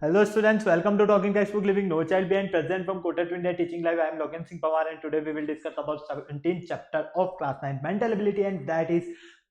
Hello students, welcome to Talking Textbook Living No Child Behind, present from Kota to India Teaching Live. I am Logan Singh Pawar and today we will discuss about 17th chapter of class 9 mental ability and that is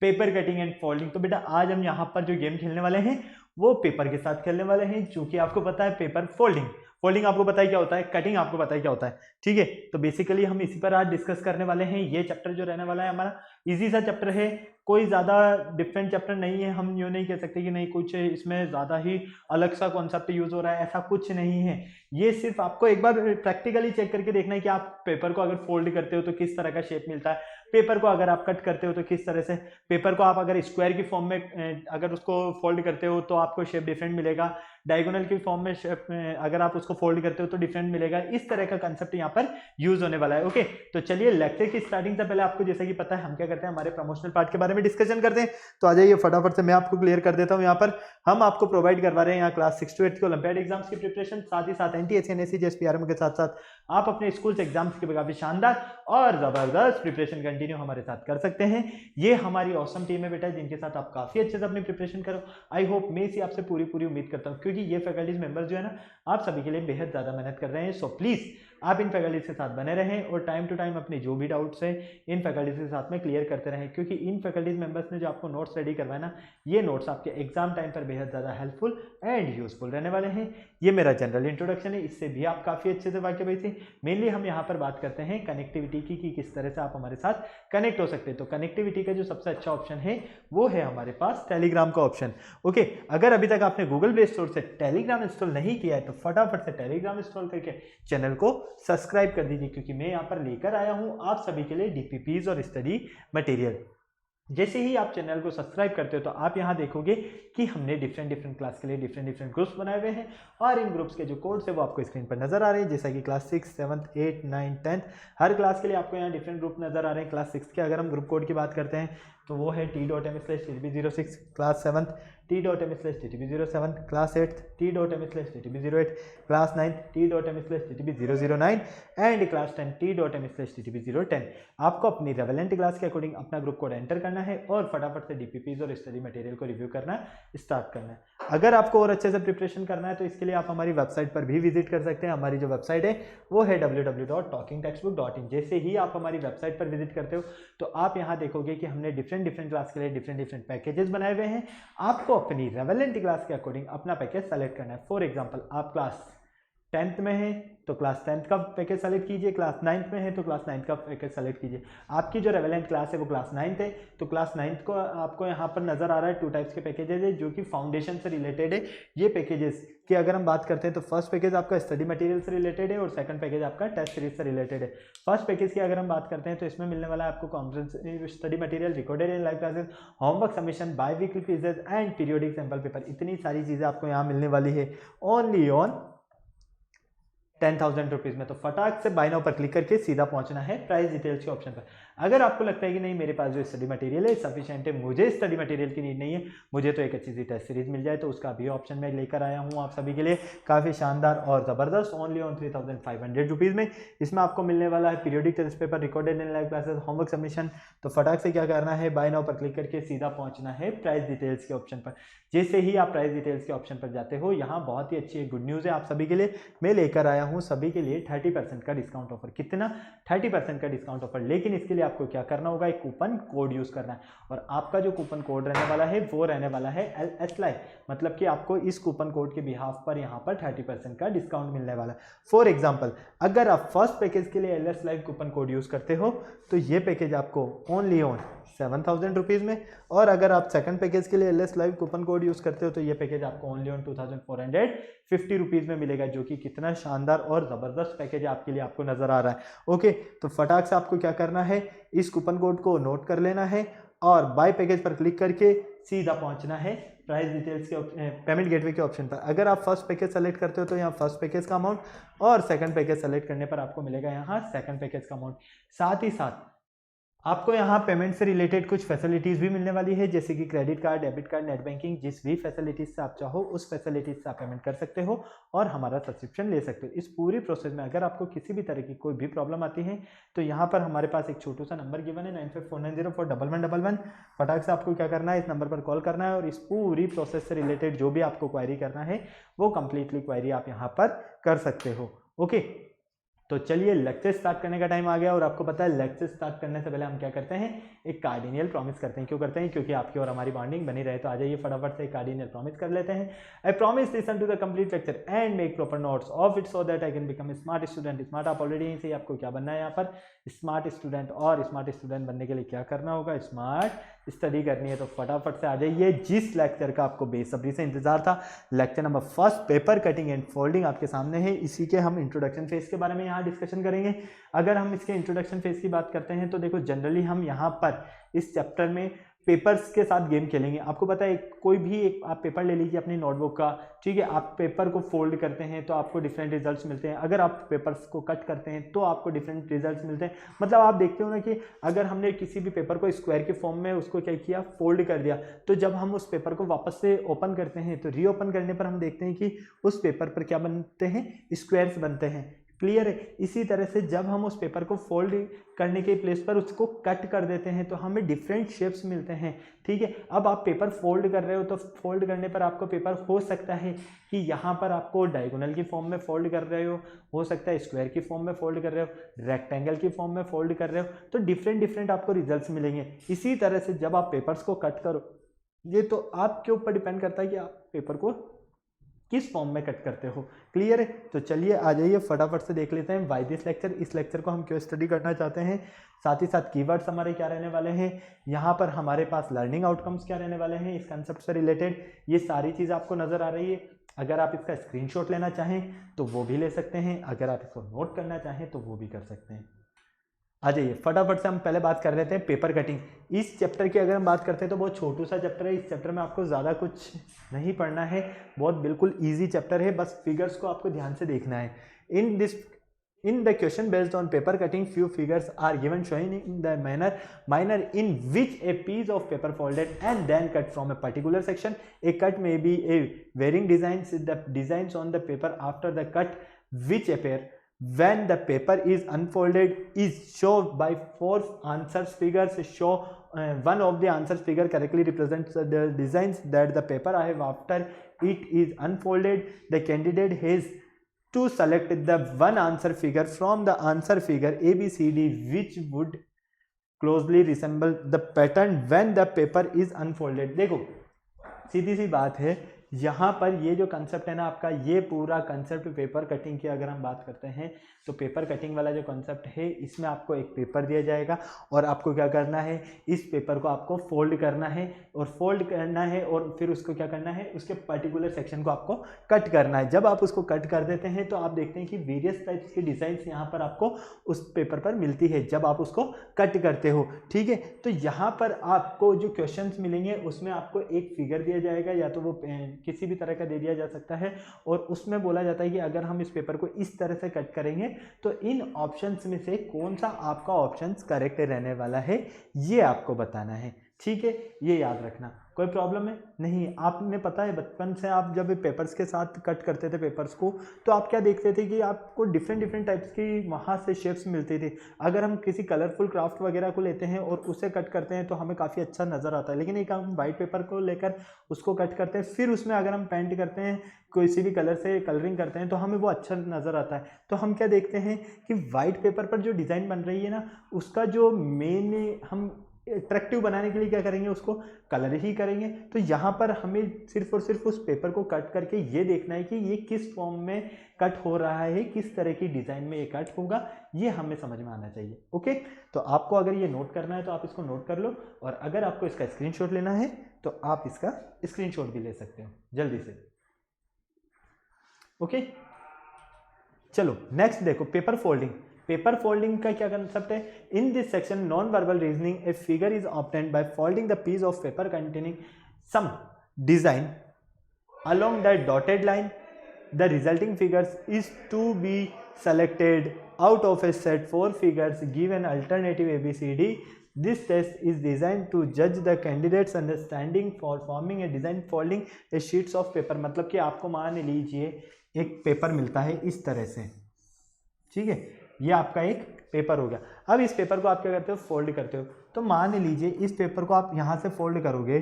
paper cutting and folding. तो बेटा आज हम यहाँ पर जो game खेलने वाले हैं वो पेपर के साथ खेलने वाले हैं, जो कि आपको पता है पेपर फोल्डिंग। फोल्डिंग आपको पता है क्या होता है, कटिंग आपको पता है क्या होता है, ठीक है। तो बेसिकली हम इसी पर आज डिस्कस करने वाले हैं। ये चैप्टर जो रहने वाला है हमारा इजी सा चैप्टर है, कोई ज़्यादा डिफरेंट चैप्टर नहीं है। हम यूँ नहीं कह सकते कि नहीं कुछ इसमें ज़्यादा ही अलग सा कॉन्सेप्ट यूज़ हो रहा है, ऐसा कुछ नहीं है। ये सिर्फ आपको एक बार प्रैक्टिकली चेक करके देखना है कि आप पेपर को अगर फोल्ड करते हो तो किस तरह का शेप मिलता है, पेपर को अगर आप कट करते हो तो किस तरह से, पेपर को आप अगर स्क्वायर की फॉर्म में अगर उसको फोल्ड करते हो तो आपको शेप डिफरेंट मिलेगा, डायगोनल की फॉर्म में शेप अगर आप उसको फोल्ड करते हो तो डिफरेंट मिलेगा। इस तरह का कंसेप्ट यहाँ पर यूज होने वाला है। ओके, तो चलिए लेक्चर की स्टार्टिंग से पहले आपको जैसा कि पता है हम क्या करते हैं, हमारे प्रमोशनल पार्ट के बारे में डिस्कशन करते हैं। तो आ जाइए फटाफट से मैं आपको क्लियर कर देता हूँ। यहाँ पर हम आपको प्रोवाइड करवा रहे हैं यहाँ क्लास 6 to 8 के ओलंपियाड एग्जाम्स की प्रिपरेशन, साथ ही साथ एनटीएससी एनएससी जेएसपीआरएम के साथ साथ आप अपने स्कूल से एग्जाम्स के काफी शानदार और जबरदस्त प्रिपरेशन कंटिन्यू हमारे साथ कर सकते हैं। ये हमारी ऑसम टीम है बेटा, जिनके साथ आप काफी अच्छे से अपनी प्रिपरेशन करो। आई होप मैं इसी आपसे पूरी उम्मीद करता हूँ, क्योंकि ये फैकल्टीज मेंबर जो है ना आप सभी के लिए बेहद ज्यादा मेहनत कर रहे हैं। सो प्लीज आप इन फैकल्टीज के साथ बने रहें और टाइम टू टाइम अपने जो भी डाउट्स है इन फैकल्टीज के साथ में क्लियर करते रहें, क्योंकि इन फैकल्टीज मेंबर्स ने जो आपको नोट्स रेडी करवाए ना, ये नोट्स आपके एग्जाम टाइम पर बेहद ज्यादा हेल्पफुल एंड यूजफुल रहने वाले हैं। ये मेरा जनरल इंट्रोडक्शन है, इससे भी आप काफी अच्छे से वाकिफ थे। मेनली हम यहाँ पर बात करते हैं कनेक्टिविटी की कि किस तरह से आप हमारे साथ कनेक्ट हो सकते हैं। तो कनेक्टिविटी का जो सबसे अच्छा ऑप्शन है वो है हमारे पास टेलीग्राम का ऑप्शन। ओके, अगर अभी तक आपने गूगल प्ले स्टोर से टेलीग्राम इंस्टॉल नहीं किया है तो फटाफट से टेलीग्राम इंस्टॉल करके चैनल को सब्सक्राइब कर दीजिए, क्योंकि मैं यहाँ पर लेकर आया हूँ आप सभी के लिए डीपीपीज और स्टडी मटेरियल। जैसे ही आप चैनल को सब्सक्राइब करते हो तो आप यहाँ देखोगे कि हमने डिफरेंट क्लास के लिए डिफरेंट ग्रुप्स बनाए हुए हैं और इन ग्रुप्स के जो कोड्स है वो आपको स्क्रीन पर नजर आ रहे हैं, जैसा कि क्लास 6, 7, 8, 9, 10 हर क्लास के लिए आपको यहाँ डिफरेंट ग्रुप नजर आ रहे हैं। क्लास 6 के अगर हम ग्रुप कोड की बात करते हैं तो वो है t.m/ttb06, class 7 t.m/ttb07, class 8 t.m/ttb08, class 9 t.m/ttb009 and class 10 t.m/ttb010। आपको अपनी रेवेलेंट क्लास के अकॉर्डिंग अपना ग्रुप कोड एंटर करना है और फटाफट से डीपीपीज और स्टडी मटेरियल को रिव्यू करना स्टार्ट करना है। अगर आपको और अच्छे से प्रिपरेशन करना है तो इसके लिए आप हमारी वेबसाइट पर भी विजिट कर सकते हैं। हमारी जो वेबसाइट है वो है www.talkingtextbook.in। जैसे ही आप हमारी वेबसाइट पर विजिट करते हो तो आप यहाँ देखोगे कि हमने डिफरेंट क्लास के लिए डिफरेंट पैकेजेस बनाए हुए हैं। आपको अपनी रेवेलेंट क्लास के अकॉर्डिंग अपना पैकेज सेलेक्ट करना है। फॉर एग्जाम्पल आप क्लास 10th में है तो क्लास 10th का पैकेज सेलेक्ट कीजिए, क्लास 9th में है तो क्लास 9th का पैकेज सेलेक्ट कीजिए। आपकी जो रेवेलेंट क्लास है वो क्लास 9th है तो क्लास 9th को आपको यहाँ पर नजर आ रहा है 2 टाइप्स के पैकेजेस है जो कि फाउंडेशन से रिलेटेड है। ये पैकेजेस की अगर हम बात करते हैं तो फर्स्ट पैकेज आपका स्टडी मटेरियल से रिलेटेड है और सेकंड पैकेज आपका टेस्ट सीरीज से रिलेटेड है। फर्स्ट पैकेज की अगर हम बात करते हैं तो इसमें मिलने वाला है आपको comprehensive study material, recorded in live classes, homework submission, biweekly quizzes and periodic sample paper. इतनी सारी चीजें आपको यहाँ मिलने वाली है ओनली ऑन 10,000 रुपीज में। तो फटाक से बाय नाउ पर क्लिक करके सीधा पहुंचना है प्राइस डिटेल्स के ऑप्शन पर। अगर आपको लगता है कि नहीं मेरे पास जो स्टडी मटेरियल है सफिशिएंट है, मुझे स्टडी मटेरियल की नीड नहीं है, मुझे तो एक अच्छी सी टेस्ट सीरीज मिल जाए, तो उसका भी ऑप्शन मैं लेकर आया हूं आप सभी के लिए काफी शानदार और जबरदस्त ओनली ऑन 3,500 रुपीज में। इसमें आपको मिलने वाला है periodic test paper, recorded in live classes, homework submission. तो फटाक से क्या करना है, बाय नाउ पर क्लिक करके सीधा पहुंचना है प्राइस डिटेल्स के ऑप्शन पर। जैसे ही आप प्राइस डिटेल्स के ऑप्शन पर जाते हो, यहाँ बहुत ही अच्छी गुड न्यूज है आप सभी के लिए, मैं लेकर आया हूँ सभी के लिए 30% का डिस्काउंट ऑफर। कितना? 30% का डिस्काउंट ऑफर। लेकिन इसके लिए आपको क्या करना होगा, एक कूपन कोड यूज करना है और आपका जो कूपन कोड रहने वाला है वो रहने वाला है LS लाइव। मतलब कि आपको इस कूपन कोड के बिहाफ पर यहाँ पर 30% का डिस्काउंट मिलने वाला है। फॉर एग्जाम्पल अगर आप फर्स्ट पैकेज के लिए LS live coupon code use करते हो तो ये पैकेज आपको ओनली ऑन 7,000 रुपीज में, और अगर आप सेकंड पैकेज के लिए LS live coupon code use करते हो तो ये पैकेज आपको ओनली ऑन 2,450 रुपीज में मिलेगा, जो कि कितना शानदार और जबरदस्त पैकेज आपके लिए आपको नजर आ रहा है। ओके, तो फटाक से आपको क्या करना है, इस कूपन कोड को नोट कर लेना है और बाय पैकेज पर क्लिक करके सीधा पहुंचना है प्राइस डिटेल्स के पेमेंट गेटवे के ऑप्शन पर। अगर आप फर्स्ट पैकेज सेलेक्ट करते हो तो यहाँ फर्स्ट पैकेज का अमाउंट और सेकंड पैकेज सेलेक्ट करने पर आपको मिलेगा यहाँ सेकंड पैकेज का अमाउंट। साथ ही साथ आपको यहाँ पेमेंट से रिलेटेड कुछ फैसिलिटीज़ भी मिलने वाली है, जैसे कि credit card, debit card, net banking, जिस भी फैसिलिटीज़ से आप चाहो उस फैसिलिटीज़ से आप पेमेंट कर सकते हो और हमारा सब्सक्रिप्शन ले सकते हो। इस पूरी प्रोसेस में अगर आपको किसी भी तरह की कोई भी प्रॉब्लम आती है तो यहाँ पर हमारे पास एक छोटू सा नंबर गिवन है 9549041111। फटाक से आपको क्या करना है, इस नंबर पर कॉल करना है और इस पूरी प्रोसेस से रिलेटेड जो भी आपको क्वायरी करना है वो कंप्लीटली क्वायरी आप यहाँ पर कर सकते हो। ओके, तो चलिए लेक्चर स्टार्ट करने का टाइम आ गया और आपको पता है लेक्चर स्टार्ट करने से पहले हम क्या करते हैं, एक कार्डिनियल प्रॉमिस करते हैं। क्यों करते हैं? क्योंकि आपकी और हमारी बॉन्डिंग बनी रहे। तो आ जाइए फटाफट से एक कार्डिनियल प्रॉमिस कर लेते हैं। I promise listen to the complete lecture and make proper notes of it so that I can become smart student. Smart आप ऑलरेडी यहीं से, आपको क्या बनना है यहाँ पर, स्मार्ट स्टूडेंट। और स्मार्ट स्टूडेंट बनने के लिए क्या करना होगा, स्मार्ट स्टडी करनी है। तो फटाफट से आ जाइए। जिस लेक्चर का आपको बेसब्री से इंतजार था, lecture number first paper cutting and folding आपके सामने है। इसी के हम इंट्रोडक्शन फेज के बारे में यहाँ डिस्कशन करेंगे। अगर हम इसके इंट्रोडक्शन फेज की बात करते हैं तो देखो, जनरली हम यहाँ पर इस चैप्टर में पेपर्स के साथ गेम खेलेंगे। आपको पता है, कोई भी एक आप पेपर ले लीजिए अपनी नोटबुक का, ठीक है, आप पेपर को फोल्ड करते हैं तो आपको डिफरेंट रिजल्ट्स मिलते हैं। अगर आप पेपर्स को कट करते हैं तो आपको डिफरेंट रिजल्ट्स मिलते हैं। मतलब आप देखते हो ना कि अगर हमने किसी भी पेपर को स्क्वायर के फॉर्म में उसको क्या किया, फोल्ड कर दिया, तो जब हम उस पेपर को वापस से ओपन करते हैं तो रीओपन करने पर हम देखते हैं कि उस पेपर पर क्या बनते हैं, स्क्वायर्स बनते हैं। क्लियर है? इसी तरह से जब हम उस पेपर को फोल्ड करने के प्लेस पर उसको कट कर देते हैं तो हमें डिफरेंट शेप्स मिलते हैं। ठीक है, अब आप पेपर फोल्ड कर रहे हो तो फोल्ड करने पर आपको पेपर हो सकता है कि यहाँ पर आपको डायगोनल की फॉर्म में फोल्ड कर रहे हो सकता है स्क्वायर की फॉर्म में फोल्ड कर रहे हो, रेक्टेंगल की फॉर्म में फोल्ड कर रहे हो, तो डिफरेंट आपको रिजल्ट्स मिलेंगे। इसी तरह से जब आप पेपर्स को कट करो, ये तो आपके ऊपर डिपेंड करता है कि आप पेपर को किस फॉर्म में कट करते हो। क्लियर है? तो चलिए आ जाइए फटाफट से देख लेते हैं व्हाई दिस लेक्चर। इस लेक्चर को हम क्यों स्टडी करना चाहते हैं, साथ ही साथ कीवर्ड्स हमारे क्या रहने वाले हैं, यहाँ पर हमारे पास लर्निंग आउटकम्स क्या रहने वाले हैं इस कंसेप्ट से रिलेटेड, ये सारी चीज़ आपको नजर आ रही है। अगर आप इसका स्क्रीनशॉट लेना चाहें तो वो भी ले सकते हैं, अगर आप इसको नोट करना चाहें तो वो भी कर सकते हैं। आ जाइए फटाफट से हम पहले बात कर लेते हैं पेपर कटिंग। इस चैप्टर की अगर हम बात करते हैं तो बहुत छोटू सा चैप्टर है। इस चैप्टर में आपको ज़्यादा कुछ नहीं पढ़ना है, बहुत बिल्कुल इजी चैप्टर है, बस फिगर्स को आपको ध्यान से देखना है। In the question based on paper cutting few figures are given showing in the manner in which a piece of paper folded and then cut from a particular section. A cut may be a varying designs. The designs on the paper after the cut which appear when the paper is unfolded is shown by 4 answers figures. Show one of the answers figure correctly represents the designs that the paper I have after it is unfolded. The candidate has to select the one answer figure from the answer figure ABCD which would closely resemble the pattern when the paper is unfolded. देखो सीधी सी बात है, यहाँ पर ये जो concept है ना आपका, ये पूरा कंसेप्ट पेपर कटिंग की अगर हम बात करते हैं तो पेपर कटिंग वाला जो कंसेप्ट है, इसमें आपको एक पेपर दिया जाएगा और आपको क्या करना है, इस पेपर को आपको फोल्ड करना है और फिर उसको क्या करना है, उसके पर्टिकुलर सेक्शन को आपको कट करना है। जब आप उसको कट कर देते हैं तो आप देखते हैं कि वेरियस टाइप्स की डिजाइंस यहाँ पर आपको उस पेपर पर मिलती है जब आप उसको कट करते हो। ठीक है, तो यहाँ पर आपको जो क्वेश्चंस मिलेंगे उसमें आपको एक फिगर दिया जाएगा, या तो वो किसी भी तरह का दे दिया जा सकता है, और उसमें बोला जाता है कि अगर हम इस पेपर को इस तरह से कट करेंगे तो इन ऑप्शंस में से कौन सा आपका ऑप्शंस करेक्ट रहने वाला है, ये आपको बताना है। ठीक है, ये याद रखना। कोई प्रॉब्लम है नहीं? आपने पता है बचपन से आप जब पेपर्स के साथ कट करते थे पेपर्स को, तो आप क्या देखते थे कि आपको डिफरेंट टाइप्स की वहाँ से शेप्स मिलती थी। अगर हम किसी कलरफुल क्राफ्ट वगैरह को लेते हैं और उसे कट करते हैं तो हमें काफ़ी अच्छा नज़र आता है, लेकिन एक हम वाइट पेपर को लेकर उसको कट करते हैं, फिर उसमें अगर हम पेंट करते हैं, किसी भी कलर से कलरिंग करते हैं तो हमें वो अच्छा नज़र आता है। तो हम क्या देखते हैं कि वाइट पेपर पर जो डिज़ाइन बन रही है ना, उसका जो मेन हम अट्रैक्टिव बनाने के लिए क्या करेंगे, उसको कलर ही करेंगे। तो यहाँ पर हमें सिर्फ और सिर्फ उस पेपर को कट करके ये देखना है कि ये किस फॉर्म में कट हो रहा है, किस तरह की डिज़ाइन में ये कट होगा, ये हमें समझ में आना चाहिए। ओके, तो आपको अगर ये नोट करना है तो आप इसको नोट कर लो, और अगर आपको इसका स्क्रीनशॉट लेना है तो आप इसका स्क्रीनशॉट भी ले सकते हो जल्दी से। ओके, चलो नेक्स्ट देखो पेपर फोल्डिंग। पेपर फोल्डिंग का क्या कंसेप्ट है? In this section non verbal reasoning a figure is obtained by folding the piece of paper containing some design along the dotted line. The resulting figures is to be selected out of a set 4 figures given alternative ABCD. This test is design to जज the candidates understanding for forming a design folding a sheets of paper. मतलब कि आपको मान लीजिए एक paper मिलता है इस तरह से, ठीक है, ये आपका एक पेपर हो गया। अब इस पेपर को आप क्या करते हो, फोल्ड करते हो। तो मान लीजिए इस पेपर को आप यहाँ से फोल्ड करोगे,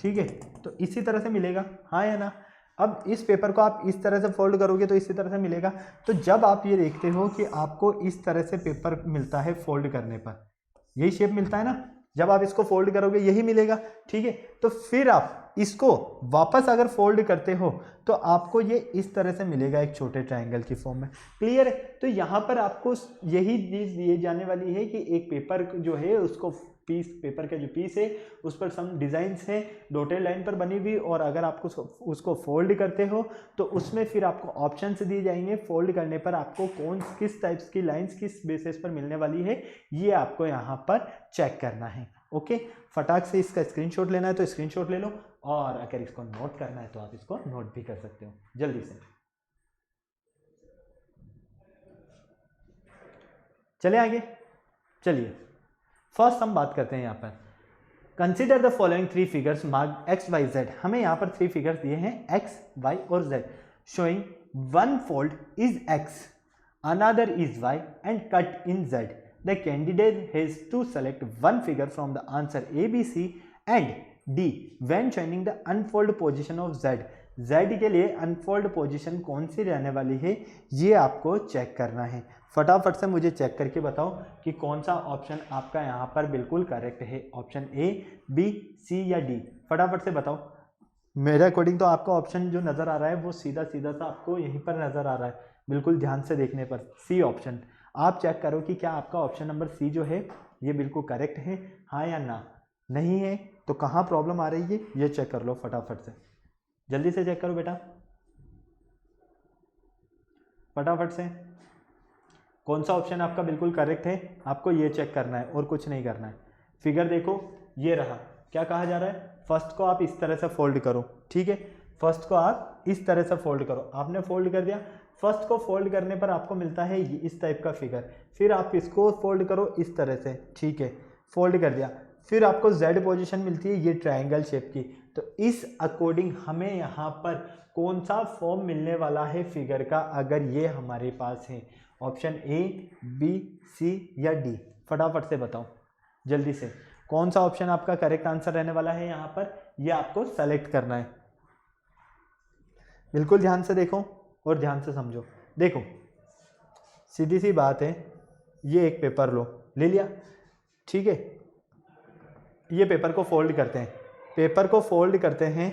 ठीक है, तो इसी तरह से मिलेगा, हाँ या ना। अब इस पेपर को आप इस तरह से फोल्ड करोगे तो इसी तरह से मिलेगा। तो जब आप ये देखते हो कि आपको इस तरह से पेपर मिलता है फोल्ड करने पर, यही शेप मिलता है ना, जब आप इसको फोल्ड करोगे यही मिलेगा, ठीक है। तो फिर आप इसको वापस अगर फोल्ड करते हो तो आपको ये इस तरह से मिलेगा, एक छोटे ट्रायंगल की फॉर्म में। क्लियर है? तो यहाँ पर आपको यही चीज दिए जाने वाली है कि एक पेपर जो है उसको पीस, पेपर का जो पीस है उस पर सम डिजाइन्स हैं डॉटेड लाइन पर बनी हुई, और अगर आपको उसको फोल्ड करते हो तो उसमें फिर आपको ऑप्शंस दिए जाएंगे। फोल्ड करने पर आपको कौन किस टाइप्स की लाइंस किस बेसिस पर मिलने वाली है ये आपको यहाँ पर चेक करना है। ओके, फटाक से इसका स्क्रीनशॉट लेना है तो स्क्रीनशॉट ले लो, और अगर इसको नोट करना है तो आप इसको नोट भी कर सकते हो जल्दी से। चले आगे, चलिए फर्स्ट हम बात करते हैं यहाँ पर। Consider the following three figures mark X Y Z. हमें यहाँ पर थ्री फिगर्स दिए हैं एक्स वाई और Z, showing one fold is X, another is Y and cut in Z. The candidate has to select one figure from the answer A, B, C and D when joining the unfold position of Z. Z के लिए unfold position कौन सी रहने वाली है ये आपको check करना है। फटाफट से मुझे चेक करके बताओ कि कौन सा ऑप्शन आपका यहाँ पर बिल्कुल करेक्ट है, ऑप्शन ए, बी, सी या डी। फटाफट से बताओ। मेरे अकॉर्डिंग तो आपका ऑप्शन जो नज़र आ रहा है वो सीधा सीधा सा आपको यहीं पर नज़र आ रहा है, बिल्कुल ध्यान से देखने पर सी ऑप्शन। आप चेक करो कि क्या आपका ऑप्शन नंबर सी जो है ये बिल्कुल करेक्ट है, हाँ या ना। नहीं है तो कहाँ प्रॉब्लम आ रही है ये चेक कर लो फटाफट से, जल्दी से चेक करो बेटा, फटाफट से। कौन सा ऑप्शन आपका बिल्कुल करेक्ट है आपको ये चेक करना है और कुछ नहीं करना है। फिगर देखो ये रहा, क्या कहा जा रहा है, फर्स्ट को आप इस तरह से फोल्ड करो, ठीक है, फर्स्ट को आप इस तरह से फोल्ड करो। आपने फोल्ड कर दिया, फर्स्ट को फोल्ड करने पर आपको मिलता है इस टाइप का फिगर। फिर आप इसको फोल्ड करो इस तरह से, ठीक है, फोल्ड कर दिया, फिर आपको जेड पोजीशन मिलती है ये ट्रायंगल शेप की। तो इस अकॉर्डिंग हमें यहाँ पर कौन सा फॉर्म मिलने वाला है फिगर का, अगर ये हमारे पास है, ऑप्शन ए, बी, सी या डी। फटाफट से बताओ जल्दी से, कौन सा ऑप्शन आपका करेक्ट आंसर रहने वाला है यहाँ पर, ये आपको सेलेक्ट करना है। बिल्कुल ध्यान से देखो और ध्यान से समझो। देखो सीधी सी बात है, ये एक पेपर ले लिया, ठीक है, ये पेपर को फोल्ड करते हैं, पेपर को फोल्ड करते हैं,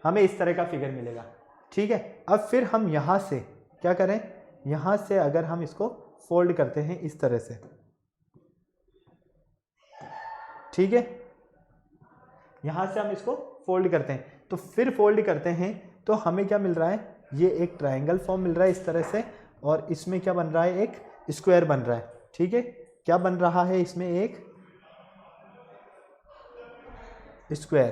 हमें इस तरह का फिगर मिलेगा, ठीक है। अब फिर हम यहाँ से क्या करें, यहाँ से अगर हम इसको फोल्ड करते हैं इस तरह से, ठीक है, यहाँ से हम इसको फोल्ड करते हैं, तो फिर फोल्ड करते हैं तो हमें क्या मिल रहा है, ये एक ट्रायंगल फॉर्म मिल रहा है इस तरह से, और इसमें क्या बन रहा है, एक स्क्वायर बन रहा है, ठीक है। क्या बन रहा है इसमें, एक स्क्वायर,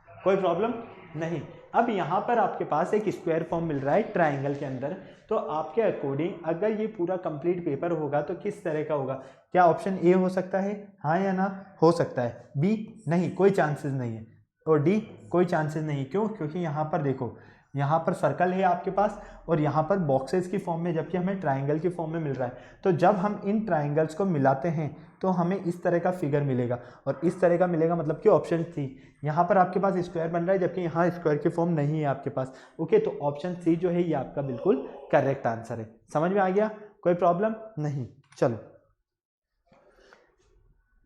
कोई प्रॉब्लम नहीं। अब यहाँ पर आपके पास एक स्क्वायर फॉर्म मिल रहा है ट्रायंगल के अंदर, तो आपके अकॉर्डिंग अगर ये पूरा कंप्लीट पेपर होगा तो किस तरह का होगा, क्या ऑप्शन ए हो सकता है, हाँ या ना, हो सकता है, बी नहीं, कोई चांसेस नहीं है, और डी कोई चांसेस नहीं। क्यों? क्योंकि यहाँ पर देखो, यहाँ पर सर्कल है आपके पास और यहाँ पर बॉक्सेस की फॉर्म में, जबकि हमें ट्रायंगल की फॉर्म में मिल रहा है। तो जब हम इन ट्रायंगल्स को मिलाते हैं तो हमें इस तरह का फिगर मिलेगा, और इस तरह का मिलेगा मतलब कि ऑप्शन सी। यहाँ पर आपके पास स्क्वायर बन रहा है जबकि यहाँ स्क्वायर की फॉर्म नहीं है आपके पास। ओके, तो ऑप्शन सी जो है ये आपका बिल्कुल करेक्ट आंसर है। समझ में आ गया? कोई प्रॉब्लम नहीं। चलो,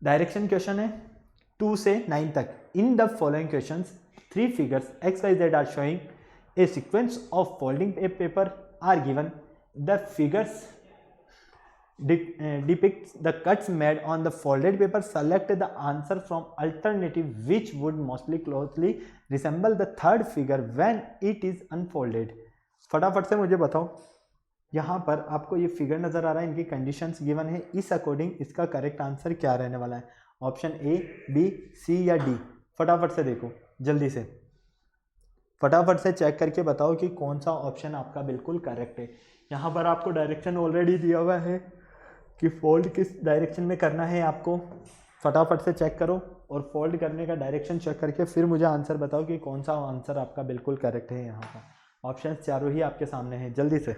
डायरेक्शन क्वेश्चन है 2 से 9 तक। In the following questions 3 figures x, y, z are showing a sequence of folding a paper are given. The figures depicts the cuts made on the folded paper. Select the answer from alternative which would mostly closely resemble the third figure when it is unfolded. फटाफट से मुझे बताओ, यहाँ पर आपको ये figure नजर आ रहा है, इनकी कंडीशंस गिवन है, इस अकॉर्डिंग इसका करेक्ट आंसर क्या रहने वाला है, ऑप्शन ए, बी, सी या डी। फटाफट से देखो जल्दी से, फटाफट से चेक करके बताओ कि कौन सा ऑप्शन आपका बिल्कुल करेक्ट है। यहाँ पर आपको डायरेक्शन ऑलरेडी दिया हुआ है, कि फोल्ड किस डायरेक्शन में करना है आपको, फटाफट से चेक करो और फोल्ड करने का डायरेक्शन चेक करके फिर मुझे आंसर बताओ कि कौन सा आंसर आपका बिल्कुल करेक्ट है। यहाँ पर ऑप्शन चारों ही आपके सामने हैं, जल्दी से।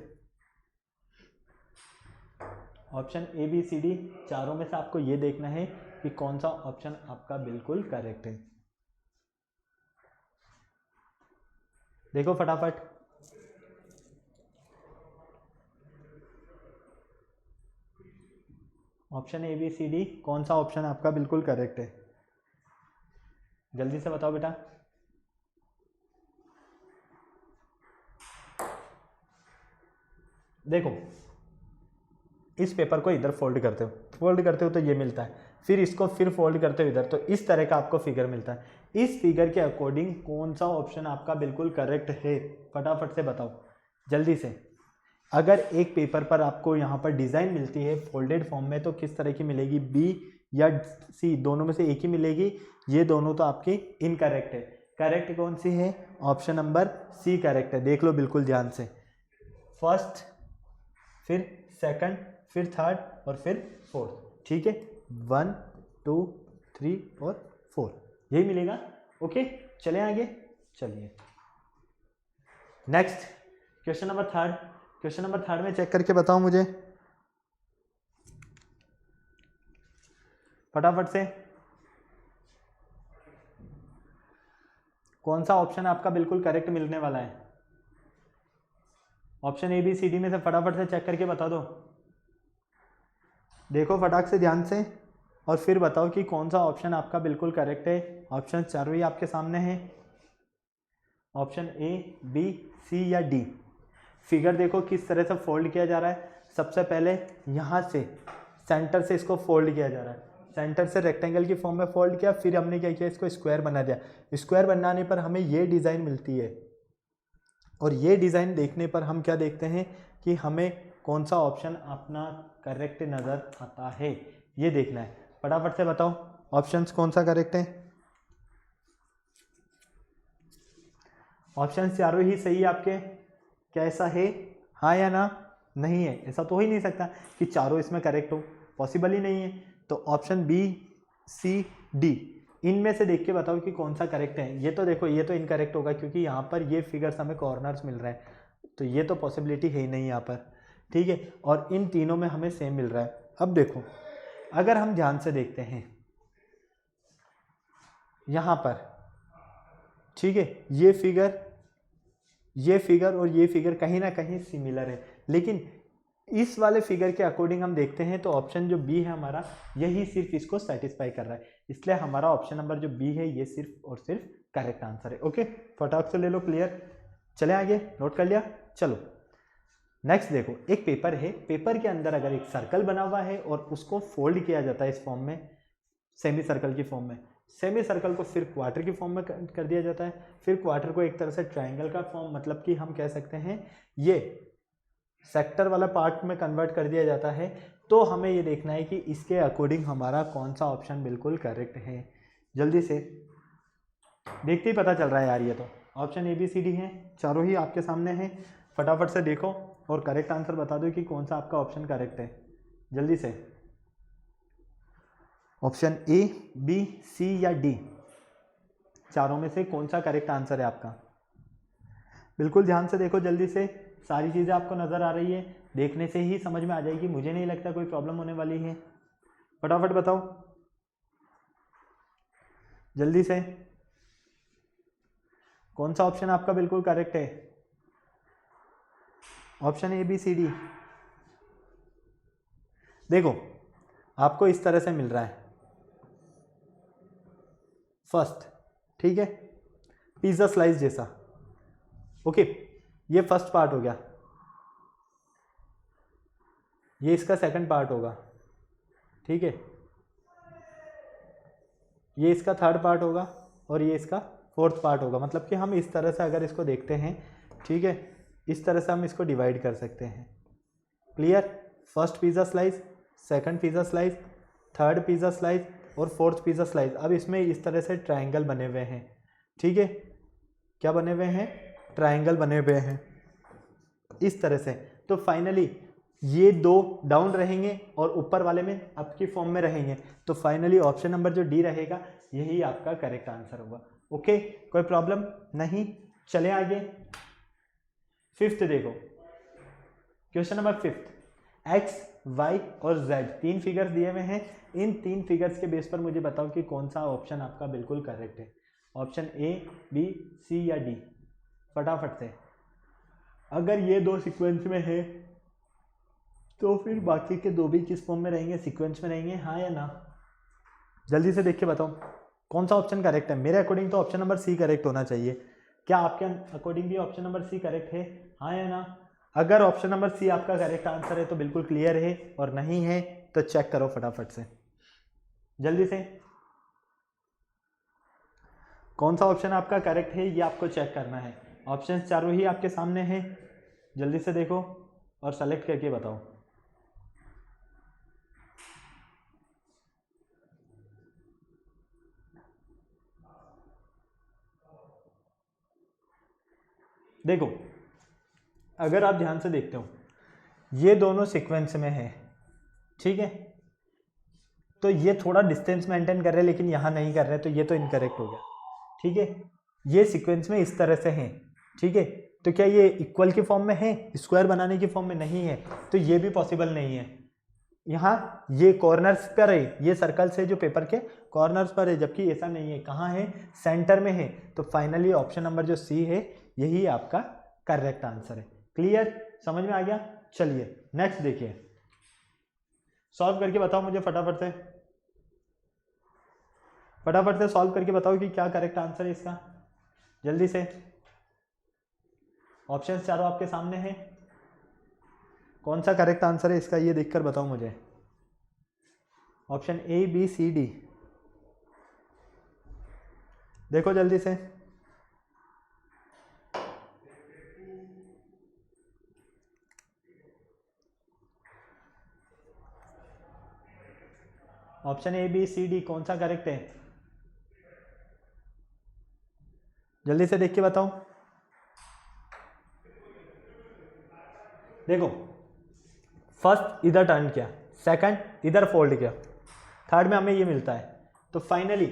Option A B C D चारों में से आपको ये देखना है कि कौन सा ऑप्शन आपका बिल्कुल करेक्ट है। देखो फटाफट। Option A B C D कौन सा ऑप्शन आपका बिल्कुल करेक्ट है, जल्दी से बताओ बेटा। देखो इस पेपर को इधर फोल्ड करते हो तो ये मिलता है, फिर इसको फिर फोल्ड करते हो इधर, तो इस तरह का आपको फिगर मिलता है। इस फिगर के अकॉर्डिंग कौन सा ऑप्शन आपका बिल्कुल करेक्ट है, फटाफट से बताओ जल्दी से। अगर एक पेपर पर आपको यहाँ पर डिज़ाइन मिलती है फोल्डेड फॉर्म में तो किस तरह की मिलेगी, बी या सी, दोनों में से एक ही मिलेगी। ये दोनों तो आपकी इनकरेक्ट है। करेक्ट कौन सी है, ऑप्शन नंबर सी करेक्ट है। देख लो बिल्कुल ध्यान से, फर्स्ट फिर सेकंड फिर थर्ड और फिर फोर्थ, ठीक है, 1 2 3 और 4 यही मिलेगा। ओके चले आगे, चलिए next question number third. Question number third में चेक करके बताओ मुझे फटाफट से, कौन सा ऑप्शन आपका बिल्कुल करेक्ट मिलने वाला है। Option A B C D में से फटाफट से चेक करके बता दो। देखो फटाक से ध्यान से और फिर बताओ कि कौन सा ऑप्शन आपका बिल्कुल करेक्ट है। ऑप्शन चारों ही आपके सामने हैं, ऑप्शन ए बी सी या डी। फिगर देखो किस तरह से फोल्ड किया जा रहा है। सबसे पहले यहाँ से सेंटर से इसको फोल्ड किया जा रहा है, सेंटर से रेक्टेंगल की फॉर्म में फोल्ड किया, फिर हमने क्या किया, इसको स्क्वायर बना दिया। स्क्वायर बनाने पर हमें ये डिज़ाइन मिलती है और ये डिज़ाइन देखने पर हम क्या देखते हैं कि हमें कौन सा ऑप्शन अपना करेक्ट नज़र आता है, ये देखना है। फटाफट से बताओ ऑप्शंस कौन सा करेक्ट है। ऑप्शन चारों ही सही आपके, क्या ऐसा है, हाँ या ना, नहीं है, ऐसा तो हो ही नहीं सकता कि चारों इसमें करेक्ट हो, पॉसिबल ही नहीं है। तो ऑप्शन बी सी डी इनमें से देख के बताओ कि कौन सा करेक्ट है। ये तो देखो ये तो इनकरेक्ट होगा क्योंकि यहाँ पर ये फिगर्स हमें कॉर्नर्स मिल रहा है, तो ये तो पॉसिबिलिटी है ही नहीं यहाँ पर, ठीक है। और इन तीनों में हमें सेम मिल रहा है। अब देखो अगर हम ध्यान से देखते हैं यहाँ पर, ठीक है, ये फिगर और ये फिगर कहीं ना कहीं सिमिलर है, लेकिन इस वाले फिगर के अकॉर्डिंग हम देखते हैं तो ऑप्शन जो बी है हमारा, यही सिर्फ इसको सेटिस्फाई कर रहा है, इसलिए हमारा ऑप्शन नंबर जो बी है ये सिर्फ और सिर्फ करेक्ट आंसर है। ओके फटाक से ले लो, क्लियर, चले आगे, नोट कर लिया, चलो नेक्स्ट देखो। एक पेपर है, पेपर के अंदर अगर एक सर्कल बना हुआ है और उसको फोल्ड किया जाता है इस फॉर्म में, सेमी सर्कल की फॉर्म में, सेमी सर्कल को फिर क्वार्टर की फॉर्म में कर दिया जाता है, फिर क्वार्टर को एक तरह से ट्रायंगल का फॉर्म, मतलब कि हम कह सकते हैं ये सेक्टर वाला पार्ट में कन्वर्ट कर दिया जाता है। तो हमें ये देखना है कि इसके अकॉर्डिंग हमारा कौन सा ऑप्शन बिल्कुल करेक्ट है। जल्दी से देखते ही पता चल रहा है यार, ये तो option A B C D है, चारों ही आपके सामने हैं। फटाफट से देखो और करेक्ट आंसर बता दो कि कौन सा आपका ऑप्शन करेक्ट है, जल्दी से। ऑप्शन ए बी सी या डी चारों में से कौन सा करेक्ट आंसर है आपका, बिल्कुल ध्यान से देखो, जल्दी से। सारी चीज़ें आपको नज़र आ रही है, देखने से ही समझ में आ जाएगी, मुझे नहीं लगता कोई प्रॉब्लम होने वाली है। फटाफट बताओ जल्दी से, कौन सा ऑप्शन आपका बिल्कुल करेक्ट है। Option A B C D. देखो आपको इस तरह से मिल रहा है फर्स्ट, ठीक है, पिज्ज़ा स्लाइस जैसा। ओके ये फर्स्ट पार्ट हो गया, ये इसका सेकंड पार्ट होगा, ठीक है, ये इसका थर्ड पार्ट होगा और ये इसका फोर्थ पार्ट होगा। मतलब कि हम इस तरह से अगर इसको देखते हैं, ठीक है, इस तरह से हम इसको डिवाइड कर सकते हैं। Clear, first pizza slice, second pizza slice, third pizza slice और फोर्थ पिज़्ज़ा स्लाइस। अब इसमें इस तरह से ट्रायंगल बने हुए हैं, ठीक है, क्या बने हुए हैं, ट्रायंगल बने हुए हैं इस तरह से। तो फाइनली ये दो डाउन रहेंगे और ऊपर वाले में अप की फॉर्म में रहेंगे, तो फाइनली ऑप्शन नंबर जो डी रहेगा यही आपका करेक्ट आंसर होगा। ओके, कोई प्रॉब्लम नहीं, चले आगे। फिफ्थ देखो, question number fifth, X Y और जेड तीन फिगर्स दिए हुए हैं। इन तीन फिगर्स के बेस पर मुझे बताओ कि कौन सा ऑप्शन आपका बिल्कुल करेक्ट है। ऑप्शन ए, बी, सी या डी, फटाफट से। अगर ये दो सीक्वेंस में है तो फिर बाकी के दो भी किस फॉर्म में रहेंगे, सीक्वेंस में रहेंगे, हाँ या ना? जल्दी से देख के बताओ कौन सा ऑप्शन करेक्ट है। मेरे अकॉर्डिंग तो ऑप्शन नंबर सी करेक्ट होना चाहिए। क्या आपके अकॉर्डिंग भी ऑप्शन नंबर सी करेक्ट है, हाँ या ना? अगर ऑप्शन नंबर सी आपका करेक्ट आंसर है तो बिल्कुल क्लियर है, और नहीं है तो चेक करो फटाफट से, जल्दी से। कौन सा ऑप्शन आपका करेक्ट है ये आपको चेक करना है। ऑप्शन चारों ही आपके सामने हैं, जल्दी से देखो और सेलेक्ट करके बताओ। देखो, अगर आप ध्यान से देखते हो ये दोनों सीक्वेंस में है, ठीक है, तो ये थोड़ा डिस्टेंस मेंटेन कर रहे हैं लेकिन यहाँ नहीं कर रहे, तो ये तो इनकरेक्ट हो गया, ठीक है। ये सीक्वेंस में इस तरह से हैं, ठीक है, तो क्या ये इक्वल की फॉर्म में है, स्क्वायर बनाने की फॉर्म में नहीं है, तो ये भी पॉसिबल नहीं है। यहाँ ये कॉर्नर्स पर है, ये सर्कल्स है जो पेपर के कॉर्नर्स पर है, जबकि ऐसा नहीं है, कहाँ है, सेंटर में है। तो फाइनली ऑप्शन नंबर जो सी है यही आपका करेक्ट आंसर है। क्लियर, समझ में आ गया? चलिए नेक्स्ट देखिए, सॉल्व करके बताओ मुझे फटाफट से, फटाफट से सॉल्व करके बताओ कि क्या करेक्ट आंसर है इसका, जल्दी से। ऑप्शंस चारों आपके सामने हैं, कौन सा करेक्ट आंसर है इसका ये देखकर बताओ मुझे। Option A, B, C, D, देखो जल्दी से। Option A, B, C, D कौन सा करेक्ट है, जल्दी से देख के बताओ। देखो, फर्स्ट इधर टर्न किया, सेकंड इधर फोल्ड किया, थर्ड में हमें ये मिलता है, तो फाइनली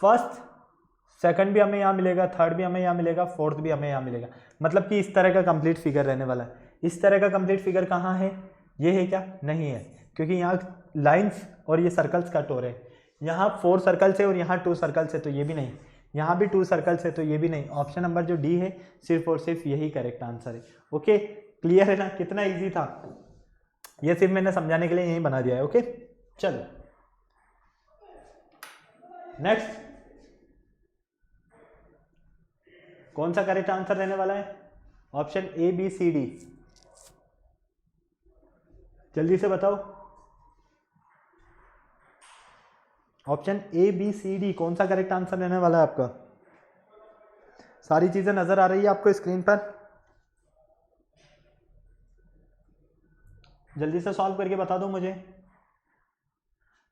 फर्स्ट सेकंड भी हमें यहाँ मिलेगा, थर्ड भी हमें यहाँ मिलेगा, फोर्थ भी हमें यहाँ मिलेगा, मतलब कि इस तरह का कंप्लीट फिगर रहने वाला है। इस तरह का कंप्लीट फिगर कहाँ है, ये है क्या, नहीं है, क्योंकि यहाँ लाइंस और ये सर्कल्स कट हो रहे हैं। यहाँ 4 सर्कल्स है और यहाँ 2 सर्कल्स है, तो ये भी नहीं, यहाँ भी 2 सर्कल्स है, तो ये भी नहीं। ऑप्शन नंबर जो डी है सिर्फ और सिर्फ यही करेक्ट आंसर है। ओके, क्लियर है ना, कितना ईजी था ये, सिर्फ मैंने समझाने के लिए यही बना दिया है। ओके, चलो नेक्स्ट, कौन सा करेक्ट आंसर रहने वाला है, option A, B, C, D, जल्दी से बताओ। Option A, B, C, D कौन सा करेक्ट आंसर रहने वाला है आपका? सारी चीजें नजर आ रही है आपको स्क्रीन पर, जल्दी से सॉल्व करके बता दो मुझे।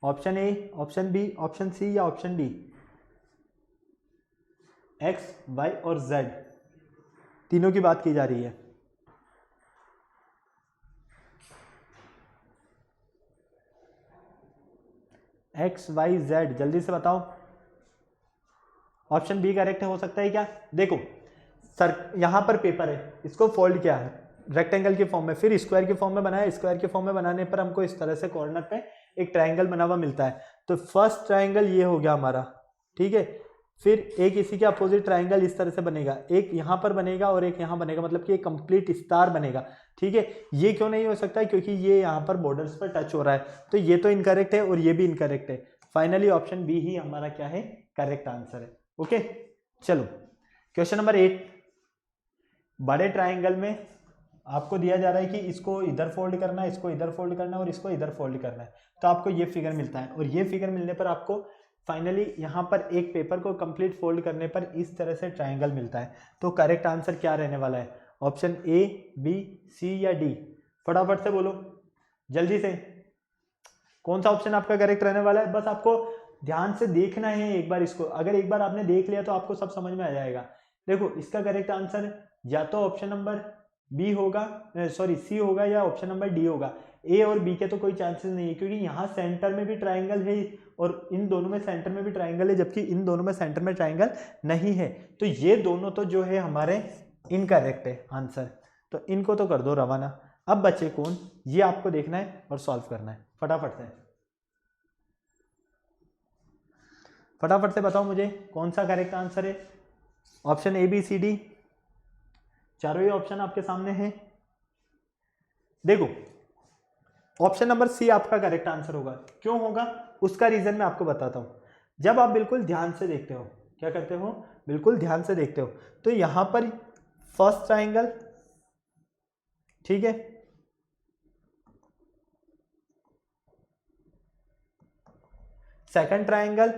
Option A, option B, option C या ऑप्शन डी? एक्स, वाई और जेड तीनों की बात की जा रही है। एक्स, वाई, जेड, जल्दी से बताओ। ऑप्शन बी करेक्ट हो सकता है क्या? देखो सर, यहां पर पेपर है, इसको फोल्ड किया है रेक्टेंगल के फॉर्म में, फिर स्क्वायर के फॉर्म में बनाया, स्क्वायर के फॉर्म में बनाने पर हमको इस तरह से कॉर्नर पे एक ट्रायंगल बना हुआ मिलता है। तो फर्स्ट ट्रायंगल ये हो गया हमारा, ठीक है, फिर एक इसी के अपोजिट ट्रायंगल इस तरह से बनेगा, एक यहाँ पर बनेगा और एक यहाँ बनेगा, मतलब कि एक कंप्लीट स्टार बनेगा, ठीक है। ये क्यों नहीं हो सकता है? क्योंकि ये यहाँ पर बॉर्डर्स पर टच हो रहा है, तो ये तो इनकरेक्ट है और ये भी इनकरेक्ट है। फाइनली ऑप्शन बी ही हमारा क्या है, करेक्ट आंसर है। ओके, चलो क्वेश्चन नंबर 8, बड़े ट्राइंगल में आपको दिया जा रहा है कि इसको इधर फोल्ड करना है, इसको इधर फोल्ड करना है और इसको इधर फोल्ड करना है, तो आपको ये फिगर मिलता है, और ये फिगर मिलने पर आपको फाइनली यहाँ पर एक पेपर को कंप्लीट फोल्ड करने पर इस तरह से ट्राइंगल मिलता है। तो करेक्ट आंसर क्या रहने वाला है? ऑप्शन ए, बी, सी या डी? फटाफट से बोलो जल्दी से, कौन सा ऑप्शन आपका करेक्ट रहने वाला है? बस आपको ध्यान से देखना है एक बार इसको, अगर एक बार आपने देख लिया तो आपको सब समझ में आ जाएगा। देखो, इसका करेक्ट आंसर या तो ऑप्शन नंबर बी होगा, सॉरी सी होगा या ऑप्शन नंबर डी होगा। ए और बी के तो कोई चांसेस नहीं है, क्योंकि यहाँ सेंटर में भी ट्राइंगल है और इन दोनों में सेंटर में भी ट्राइंगल है, जबकि इन दोनों में सेंटर में ट्राइंगल नहीं है। तो ये दोनों तो जो है हमारे इनकरेक्ट है आंसर, तो इनको तो कर दो रवाना। अब बचे कौन, ये आपको देखना है और सॉल्व करना है। फटाफट से बताओ मुझे कौन सा करेक्ट आंसर है। Option A B C D, चारों ही ऑप्शन आपके सामने हैं। देखो ऑप्शन नंबर सी आपका करेक्ट आंसर होगा। क्यों होगा उसका रीजन मैं आपको बताता हूं। जब आप बिल्कुल ध्यान से देखते हो, क्या करते हो, बिल्कुल ध्यान से देखते हो, तो यहां पर फर्स्ट ट्राइंगल, ठीक है, सेकंड ट्राइंगल,